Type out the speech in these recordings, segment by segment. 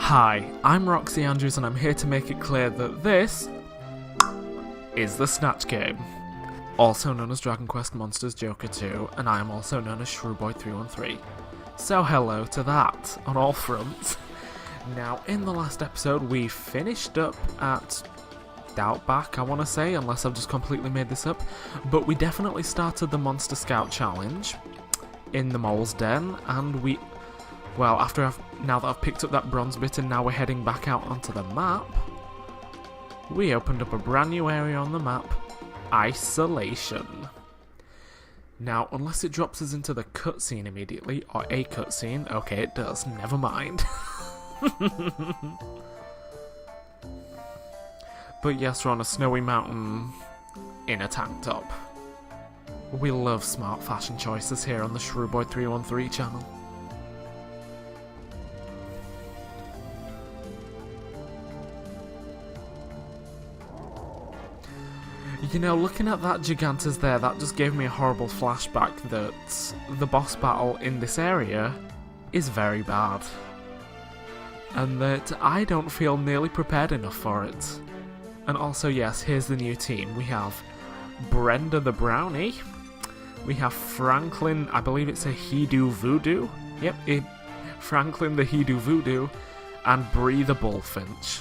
Hi, I'm Roxy Andrews and I'm here to make it clear that this is the Snatch Game, also known as Dragon Quest Monsters Joker 2, and I am also known as Shrewboy313. So hello to that, on all fronts. Now, in the last episode we finished up at Doubtback, I want to say, unless I've just completely made this up, but we definitely started the Monster Scout Challenge in the Mole's Den, and well, now that I've picked up that bronze bit and now we're heading back out onto the map, we opened up a brand new area on the map, Iceolation. Now, unless it drops us into the cutscene immediately, or a cutscene, okay it does, never mind. But yes, we're on a snowy mountain in a tank top. We love smart fashion choices here on the Shrewboy313 channel. You know, looking at that Gigantus there, that just gave me a horrible flashback that the boss battle in this area is very bad. And that I don't feel nearly prepared enough for it. And also, yes, here's the new team. We have Brenda the Brownie. We have Franklin, I believe it's a He-Do Voodoo. Yep, Franklin the He-Do Voodoo. And Bree the Bullfinch.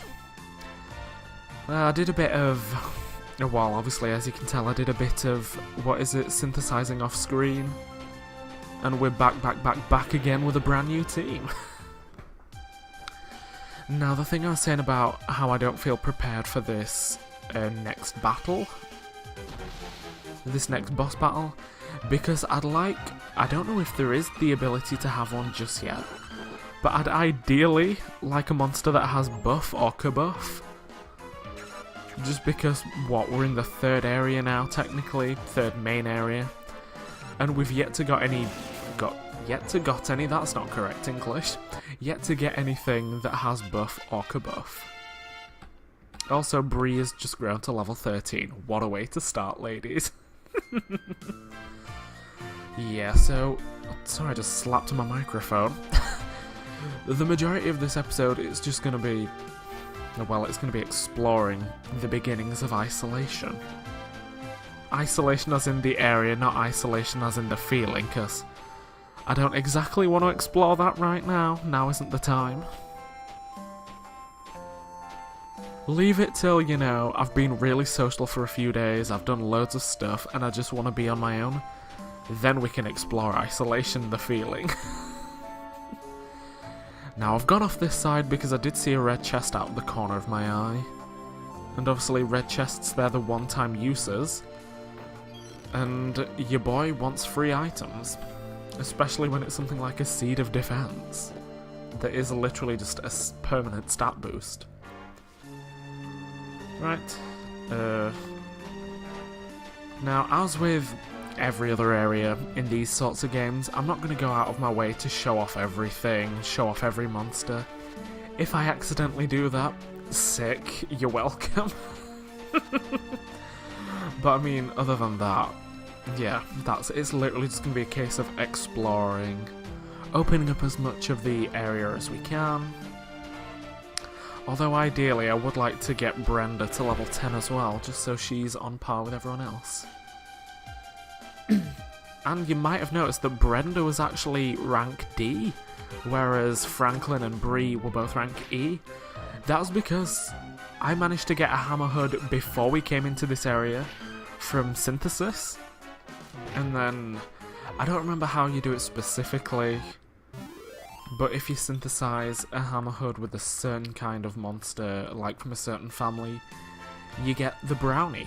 I did a bit of... Well, obviously, as you can tell, I did a bit of, synthesizing off screen. And we're back again with a brand new team. Now, the thing I was saying about how I don't feel prepared for this next battle, this next boss battle, because I don't know if there is the ability to have one just yet, but I'd ideally like a monster that has buff or kabuff. Just because, we're in the third area now, technically, third main area, and we've yet to got any, that's not correct English, yet to get anything that has buff or kabuff. Also, Bree has just grown to level 13, what a way to start, ladies. Yeah, so, sorry I just slapped my microphone. The majority of this episode is just going to be, it's going to be exploring the beginnings of Iceolation. Isolation as in the area, not isolation as in the feeling, because I don't exactly want to explore that right now. Now isn't the time. Leave it till, I've been really social for a few days, I've done loads of stuff, and I just want to be on my own. Then we can explore Isolation, the feeling. Now, I've gone off this side because I did see a red chest out of the corner of my eye. And obviously red chests, they're the one-time uses. And your boy wants free items. Especially when it's something like a Seed of Defense. That is literally just a permanent stat boost. Right. Now, as with every other area in these sorts of games, I'm not going to go out of my way to show off everything, show off every monster. If I accidentally do that, sick, you're welcome. But I mean, other than that, yeah, it's literally just going to be a case of exploring, opening up as much of the area as we can. Although ideally I would like to get Brenda to level 10 as well, just so she's on par with everyone else. And you might have noticed that Brenda was actually rank D, whereas Franklin and Bree were both rank E. That was because I managed to get a hammer hood before we came into this area from synthesis. And then, I don't remember how you do it specifically, but if you synthesize a hammer hood with a certain kind of monster, like from a certain family, you get the brownie.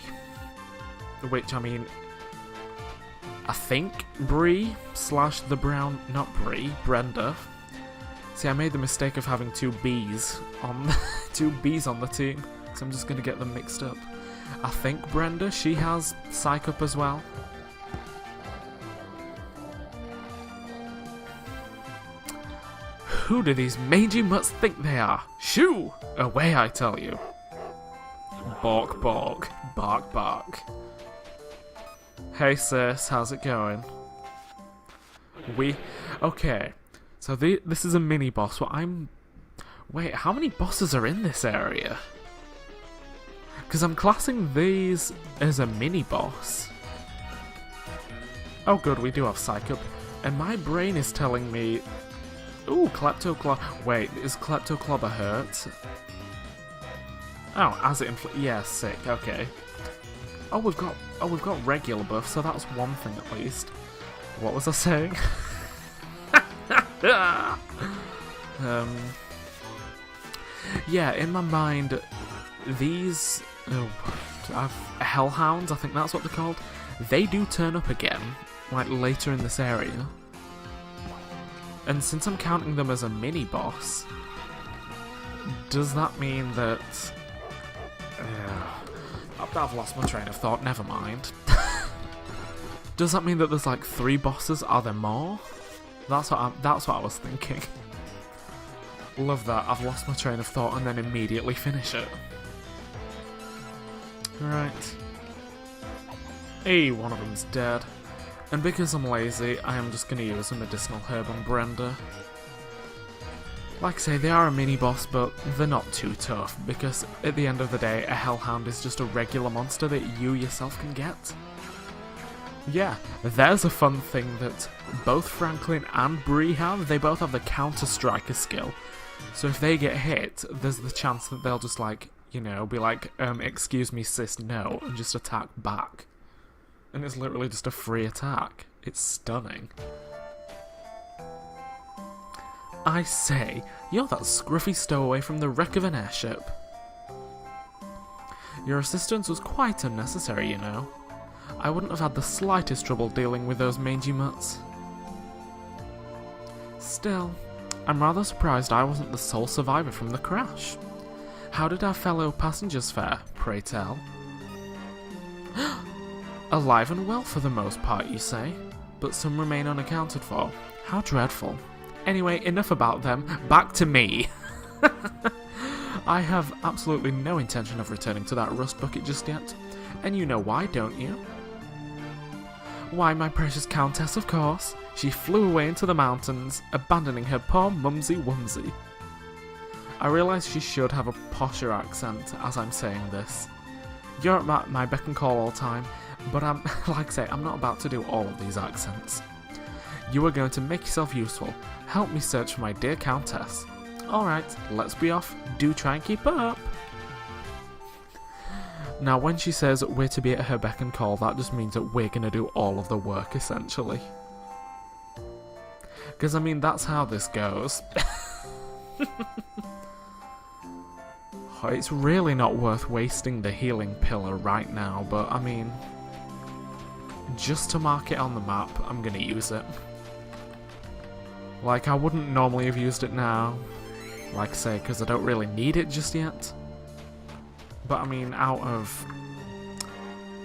Which, I mean, I think Brenda. See, I made the mistake of having two B's on the team, so I'm just gonna get them mixed up. I think Brenda, she has Psych Up as well. Who do these mangy mutts think they are? Shoo! Away, I tell you. Bark, bark, bark, bark. Hey sis, how's it going? Okay, so this is a mini boss. Wait, how many bosses are in this area? Because I'm classing these as a mini-boss. Oh good, we do have Psycho. And my brain is telling me... Ooh, Kleptoclobber... Wait, is Kleptoclobber hurt? Oh, as it yeah, sick, okay. Oh, we've got regular buff, so that's one thing at least. What was I saying? Yeah, in my mind, these hellhounds, I think that's what they're called, they do turn up again, like later in this area. And since I'm counting them as a mini-boss, does that mean that... I've lost my train of thought, never mind. Does that mean that there's like 3 bosses? Are there more? That's what I was thinking. Love that, I've lost my train of thought and then immediately finish it. Right. Hey, one of them's dead. And because I'm lazy, I am just going to use a medicinal herb on Brenda. Like I say, they are a mini-boss, but they're not too tough, because at the end of the day, a hellhound is just a regular monster that you yourself can get. Yeah, there's a fun thing that both Franklin and Bree have. They both have the Counter-Striker skill. So if they get hit, there's the chance that they'll just like, you know, be like, excuse me sis, no, and just attack back. And it's literally just a free attack. It's stunning. I say, you're that scruffy stowaway from the wreck of an airship. Your assistance was quite unnecessary, you know. I wouldn't have had the slightest trouble dealing with those mangy mutts. Still, I'm rather surprised I wasn't the sole survivor from the crash. How did our fellow passengers fare, pray tell? Alive and well for the most part, you say, but some remain unaccounted for. How dreadful. Anyway, enough about them, back to me. I have absolutely no intention of returning to that rust bucket just yet, and you know why, don't you? Why, my precious countess, of course. She flew away into the mountains, abandoning her poor mumsy-wumsy. I realise she should have a posher accent as I'm saying this. You're at my beck and call all the time, but I'm, like I say, I'm not about to do all of these accents. You are going to make yourself useful. Help me search for my dear countess. Alright, let's be off. Do try and keep up. Now, when she says we're to be at her beck and call, that just means that we're going to do all of the work, essentially. Because, I mean, that's how this goes. It's really not worth wasting the healing pillar right now, but, I mean, just to mark it on the map, I'm going to use it. Like, I wouldn't normally have used it now, like I say, because I don't really need it just yet. But I mean, out of,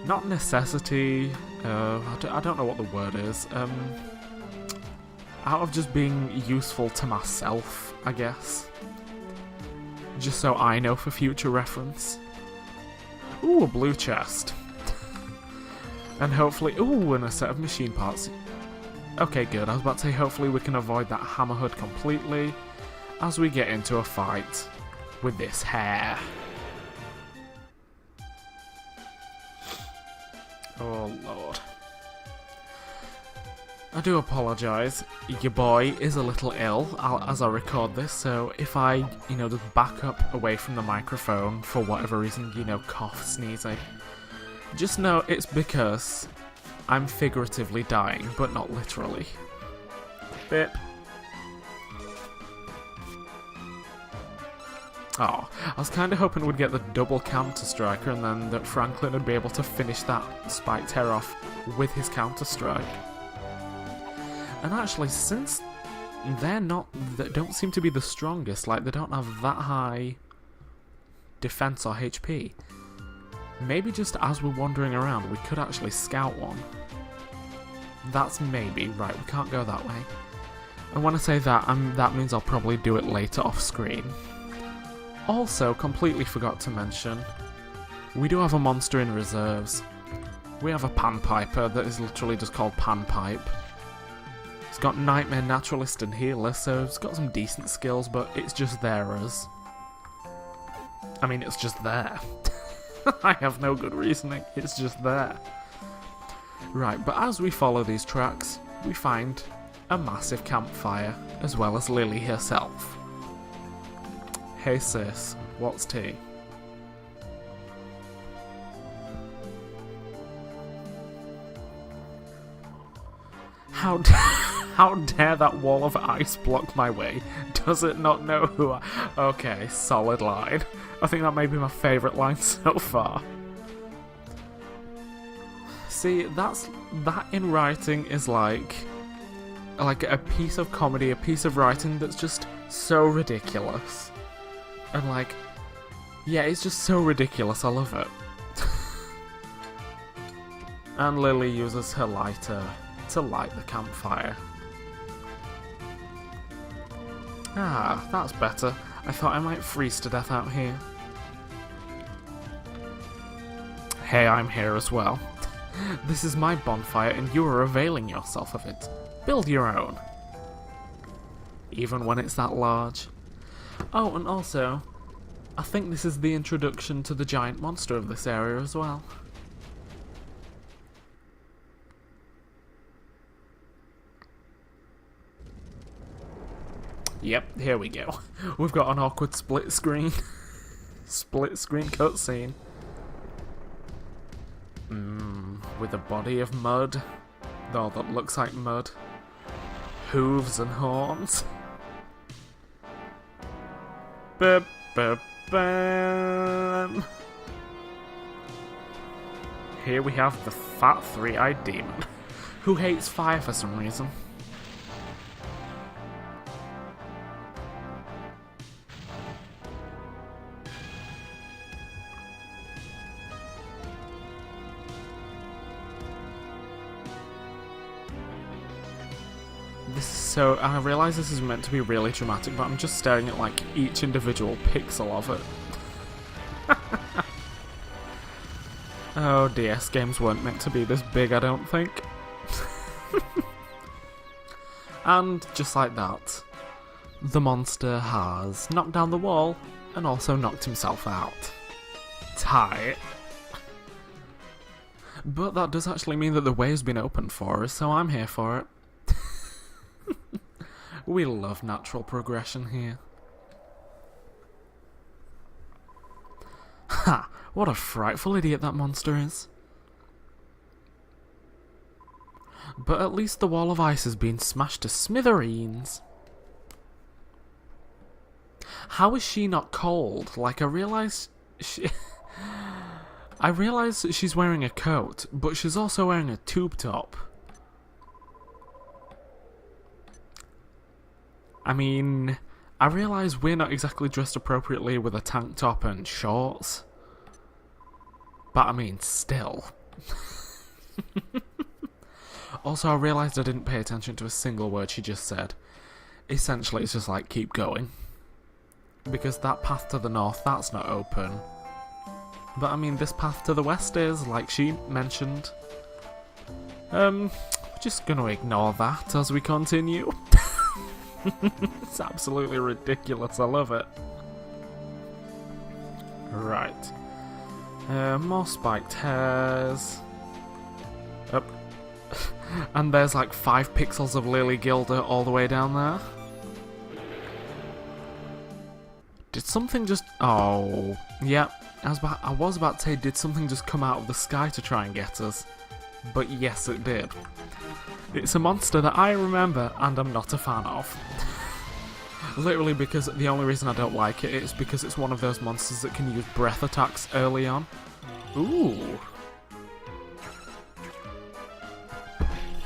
not necessity, I don't know what the word is, out of just being useful to myself, I guess. Just so I know for future reference. Ooh, a blue chest. And hopefully, ooh, and a set of machine parts. Okay, good, I was about to say hopefully we can avoid that hammerhead completely as we get into a fight with this hare. Oh lord. I do apologise, your boy is a little ill as I record this, so if I, you know, just back up away from the microphone for whatever reason, you know, cough, sneezing, just know it's because I'm figuratively dying, but not literally. Bip. Oh, I was kind of hoping we'd get the double Counter-Striker and then that Franklin would be able to finish that spiked hair off with his Counter-Strike. And actually, since they don't seem to be the strongest, like they don't have that high defense or HP, maybe just as we're wandering around we could actually scout one. That's maybe, right, we can't go that way. And when I say that, that means I'll probably do it later off screen. Also, completely forgot to mention, we do have a monster in reserves. We have a panpiper that is literally just called Panpipe. He's got Nightmare, Naturalist, and Healer, so he's got some decent skills, but it's just there as... I mean, it's just there. I have no good reasoning, it's just there. Right, but as we follow these tracks, we find a massive campfire, as well as Lily herself. Hey sis, what's tea? How dare that wall of ice block my way? Does it not know who I... Okay, solid line. I think that may be my favourite line so far. See, that in writing is like a piece of comedy, a piece of writing that's just so ridiculous. And like, yeah, it's just so ridiculous, I love it. And Lily uses her lighter to light the campfire. Ah, that's better. I thought I might freeze to death out here. Hey, I'm here as well. This is my bonfire and you are availing yourself of it. Build your own. Even when it's that large. Oh, and also, I think this is the introduction to the giant monster of this area as well. Yep, here we go. We've got an awkward split screen. Split screen cutscene. With a body of mud. Oh, that looks like mud. Hooves and horns. Ba-ba-bam. Here we have the fat three-eyed demon, who hates fire for some reason. So, I realise this is meant to be really dramatic, but I'm just staring at, like, each individual pixel of it. Oh, DS games weren't meant to be this big, I don't think. And, just like that, the monster has knocked down the wall, and also knocked himself out. Tight. But that does actually mean that the way has been opened for us, so I'm here for it. We love natural progression here. Ha! What a frightful idiot that monster is. But at least the wall of ice has been smashed to smithereens. How is she not cold? Like, I realise that she's wearing a coat, but she's also wearing a tube top. I mean, I realise we're not exactly dressed appropriately with a tank top and shorts. But I mean, still. Also, I realised I didn't pay attention to a single word she just said. Essentially, it's just like, keep going. Because that path to the north, that's not open. But I mean, this path to the west is, like she mentioned. We're just gonna ignore that as we continue. It's absolutely ridiculous, I love it. Right. More spiked hairs. Up. And there's like 5 pixels of Lily Gilder all the way down there. Did something just... Oh. Yeah, I was about to say, did something just come out of the sky to try and get us? But yes, it did. It's a monster that I remember and I'm not a fan of. Literally because the only reason I don't like it is because it's one of those monsters that can use breath attacks early on. Ooh.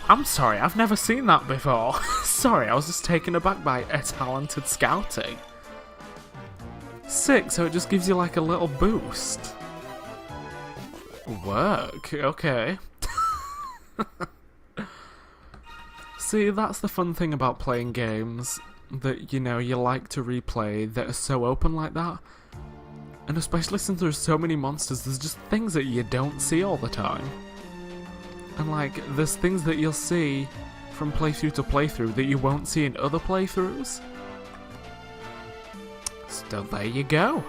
I'm sorry, I've never seen that before. Sorry, I was just taken aback by a talented scouting. Sick, so it just gives you like a little boost. Work, okay. See, that's the fun thing about playing games that, you know, you like to replay that are so open like that. And especially since there's so many monsters, there's just things that you don't see all the time. And like, there's things that you'll see from playthrough to playthrough that you won't see in other playthroughs. So there you go.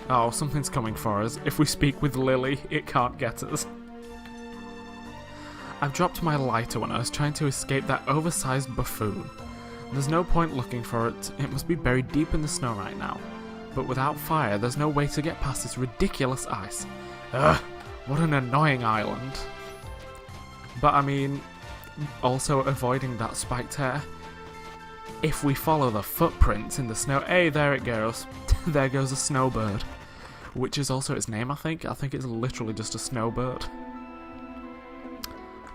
Oh, something's coming for us. If we speak with Lily, it can't get us. I've dropped my lighter when I was trying to escape that oversized buffoon. There's no point looking for it. It must be buried deep in the snow right now. But without fire, there's no way to get past this ridiculous ice. Ugh, what an annoying island. But I mean, also avoiding that spiked hair. If we follow the footprints in the snow... Hey, there it goes. There goes a snowbird. Which is also its name, I think. I think it's literally just a snowbird.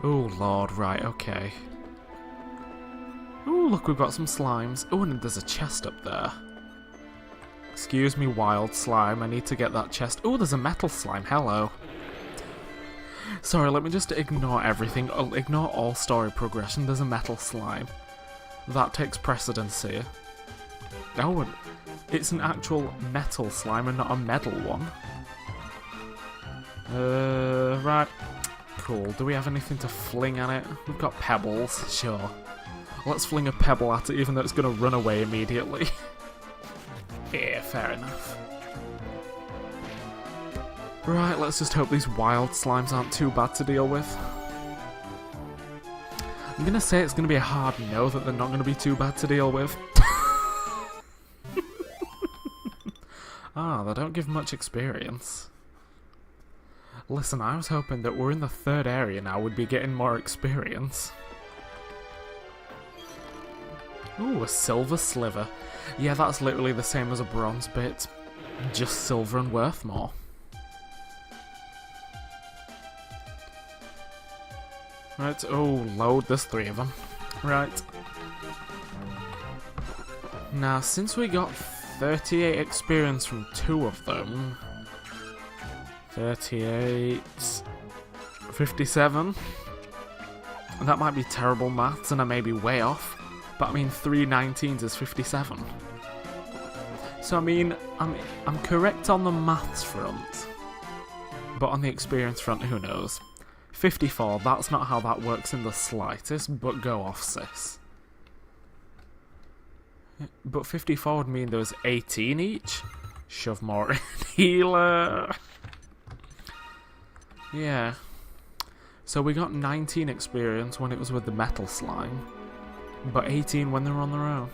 Oh, Lord, right, okay. Oh, look, we've got some slimes. Oh, and there's a chest up there. Excuse me, wild slime. I need to get that chest. Oh, there's a metal slime. Hello. Sorry, let me just ignore everything. I'll ignore all story progression. There's a metal slime. That takes precedence here. Oh, and it's an actual metal slime and not a metal one. Right. Cool. Do we have anything to fling at it? We've got pebbles. Sure. Let's fling a pebble at it, even though it's going to run away immediately. Yeah, fair enough. Right, let's just hope these wild slimes aren't too bad to deal with. I'm going to say it's going to be a hard no that they're not going to be too bad to deal with. Ah, they don't give much experience. Listen, I was hoping that we're in the third area now, we'd be getting more experience. Ooh, a silver sliver. Yeah, that's literally the same as a bronze bit, just silver and worth more. Right, oh, load, there's 3 of them. Right. Now, since we got 38 experience from 2 of them... 38... 57? That might be terrible maths and I may be way off, but I mean 3 19s is 57. So I mean, I'm correct on the maths front, but on the experience front, who knows. 54, that's not how that works in the slightest, but go off, sis. But 54 would mean there was 18 each? Shove more in. Healer! Yeah. So we got 19 experience when it was with the metal slime, but 18 when they were on their own.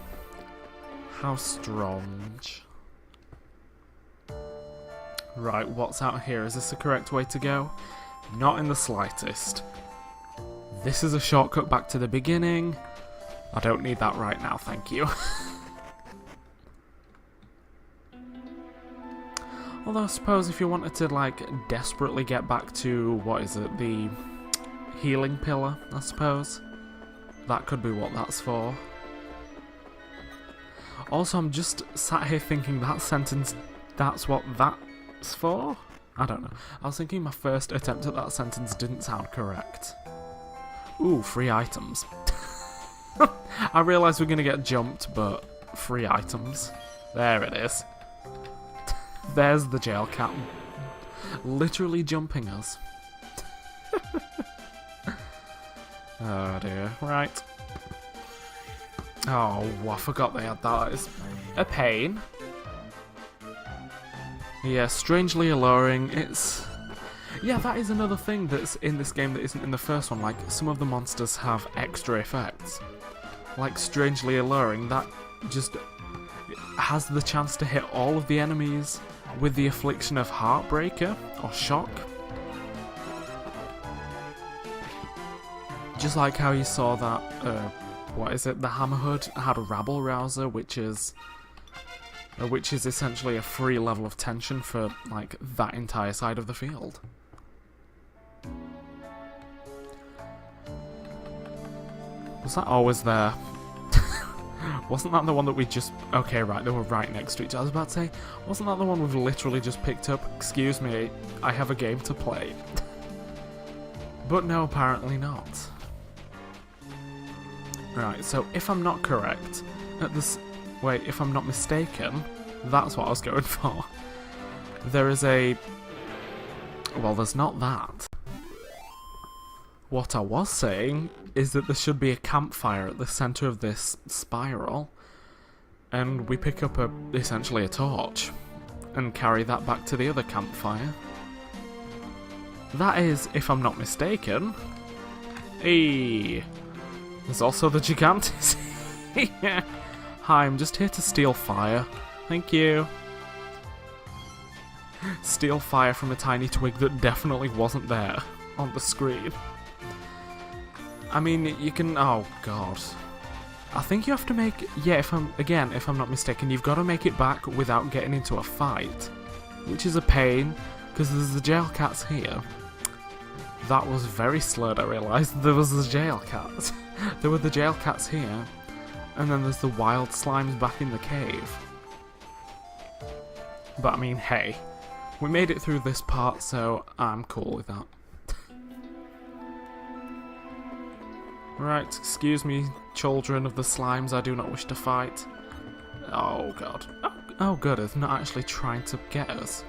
How strange. Right, what's out here? Is this the correct way to go? Not in the slightest. This is a shortcut back to the beginning. I don't need that right now, thank you. Although I suppose if you wanted to, like, desperately get back to, what is it, the healing pillar, I suppose. That could be what that's for. Also, I'm just sat here thinking that sentence, that's what that's for? I don't know. I was thinking my first attempt at that sentence didn't sound correct. Ooh, free items. I realise we're going to get jumped, but free items. There it is. There's the jail cat. Literally jumping us. Oh dear. Right. Oh, I forgot they had that. It's a pain. Yeah, strangely alluring. It's... Yeah, that is another thing that's in this game that isn't in the first one. Like, some of the monsters have extra effects. Like, strangely alluring, that just has the chance to hit all of the enemies with the affliction of Heartbreaker, or Shock. Just like how you saw that, what is it, the Hammerhood had a Rabble Rouser, which is essentially a free level of tension for, like, that entire side of the field. Was that always there? Wasn't that the one that we just... Okay, right, they were right next to each other. I was about to say, wasn't that the one we've literally just picked up? Excuse me, I have a game to play. But no, apparently not. Right, so if I'm not correct, at this... Wait, if I'm not mistaken, that's what I was going for. There is a... Well, there's not that. What I was saying is that there should be a campfire at the centre of this spiral, and we pick up essentially a torch and carry that back to the other campfire. That is, if I'm not mistaken. Hey, there's also the Gigantis. Hi, I'm just here to steal fire. Thank you. Steal fire from a tiny twig that definitely wasn't there on the screen. I mean, you can... Oh, God. I think you have to make... Yeah, if I'm not mistaken, you've got to make it back without getting into a fight. Which is a pain, because there's the jail cats here. That was very slurred, I realised. There was the jail cats. There were the jail cats here. And then there's the wild slimes back in the cave. But I mean, hey. We made it through this part, so I'm cool with that. Right, excuse me, children of the slimes, I do not wish to fight. Oh god. Oh good, it's not actually trying to get us.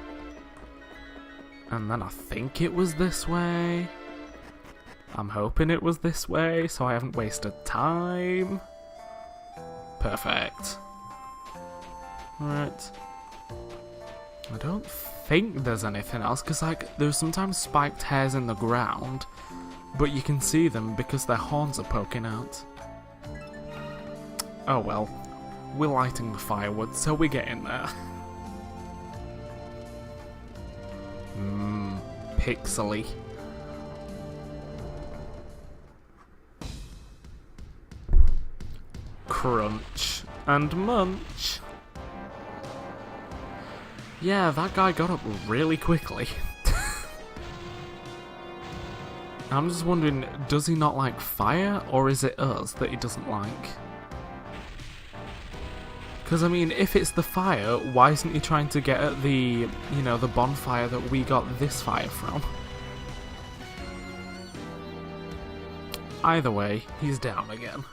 And then I think it was this way. I'm hoping it was this way, so I haven't wasted time. Perfect. Right. I don't think there's anything else, because like, there's sometimes spiked hairs in the ground, but you can see them because their horns are poking out. Oh well. We're lighting the firewood, so we get in there. Pixely. Crunch and munch. Yeah, that guy got up really quickly. I'm just wondering, does he not like fire, or is it us that he doesn't like? Because, I mean, if it's the fire, why isn't he trying to get at the, you know, the bonfire that we got this fire from? Either way, he's down again.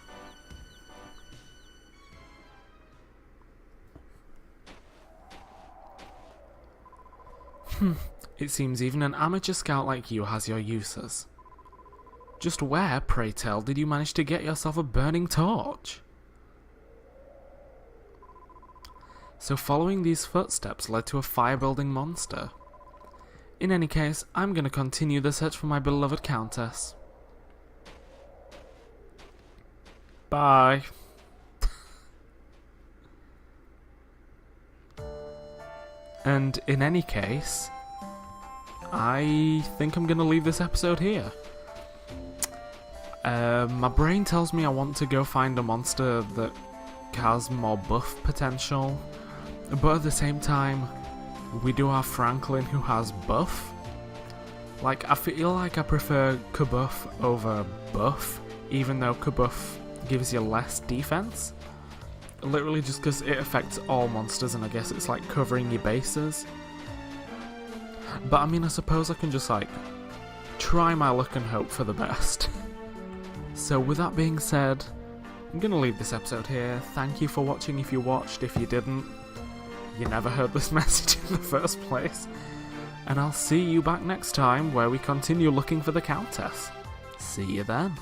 It seems even an amateur scout like you has your uses. Just where, pray tell, did you manage to get yourself a burning torch? So following these footsteps led to a fire-building monster. In any case, I'm going to continue the search for my beloved Countess. Bye. And in any case, I think I'm going to leave this episode here. My brain tells me I want to go find a monster that has more buff potential, but at the same time, we do have Franklin who has buff. Like, I feel like I prefer Kabuff over buff, even though Kabuff gives you less defense. Literally just because it affects all monsters, and I guess it's like covering your bases. But I mean, I suppose I can just like try my luck and hope for the best. So with that being said, I'm gonna leave this episode here. Thank you for watching if you watched. If you didn't, you never heard this message in the first place. And I'll see you back next time where we continue looking for the Countess. See you then.